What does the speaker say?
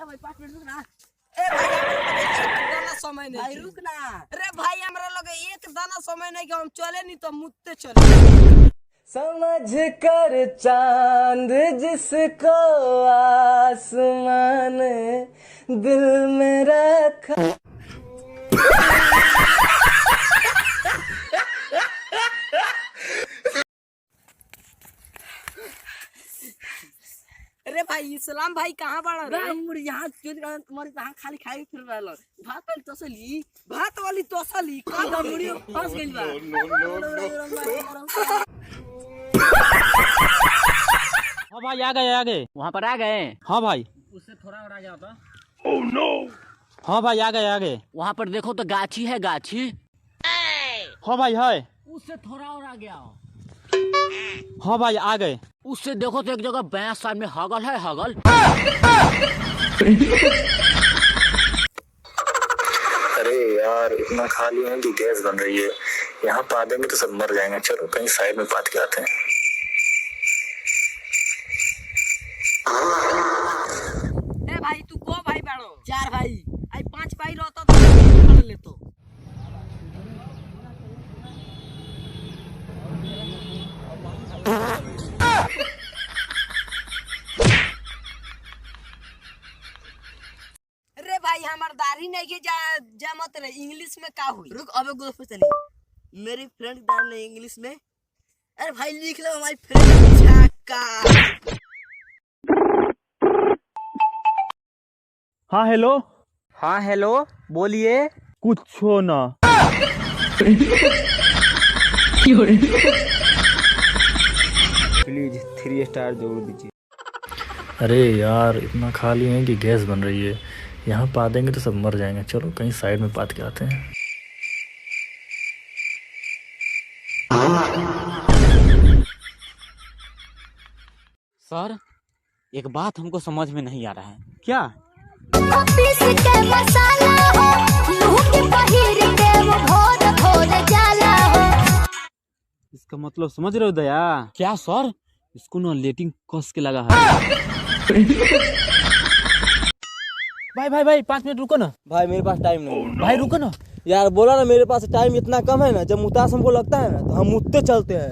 भाई 5 मिनट रुक ना। ए भाई एक दाना समय नहीं भाई रुक ना। अरे भाई हमरा लोग एक दाना समय नहीं कि हम चले नहीं तो मुत्ते चले। समझ कर चांद जिसको आसमान दिल में रखा। अरे भाई इस्लाम भाई कहाँ बड़ा रे? हम यहाँ तुम्हारे यहाँ खाली खाई फिर रहल। भात वाली तसली भात वाली तोसली का मुड़ी फंस गइल बा। हाँ भाई आ गए वहाँ पर आ गए। हाँ भाई उससे थोड़ा और आ गया था। Oh no. हाँ भाई आ गए वहाँ पर देखो तो गाछी है गाछी। हाँ भाई है। उससे थोड़ा और आ गया। हाँ भाई आ गए। उससे देखो तो एक जगह भैंस साइड में हगल है हगल। अरे यार इतना खाली है कि गैस बन रही है। यहाँ पा देंगे तो सब मर जाएंगे। चलो कहीं साइड में पात के आते हैं। ए भाई तू को भाई बाड़ो? 4 भाई। आई 5 भाई रहता तो कर ले तो। अरे भाई हमार दाढ़ी नहीं के जा मत रे। इंग्लिश में का हुई? रुक अबे ग्रुप पे चली। मेरी फ्रेंड का नाम है इंग्लिश में। अरे भाई लिख लो हमारी फ्रेंड छक्का। हाँ हेलो। हाँ हेलो बोलिए। कुछ हो ना। प्लीज 3 स्टार जरूर दीजिए। अरे यार इतना खाली है कि गैस बन रही है। यहाँ पा देंगे तो सब मर जाएंगे। चलो कहीं साइड में पात के आते हैं। सर एक बात हमको समझ में नहीं आ रहा है। क्या? पीस के मसाला हो, लूह के पहिर के वो भोर भोर जाला हो। इसका मतलब समझ रहे हो दया? क्या सर? इसको ना लेटिंग कस के लगा है। भाई 5 मिनट रुको ना। भाई मेरे पास टाइम नहीं है। भाई रुको ना यार बोला ना मेरे पास टाइम इतना कम है ना। जब मुतास हमको लगता है ना तो हम मुत्ते चलते हैं।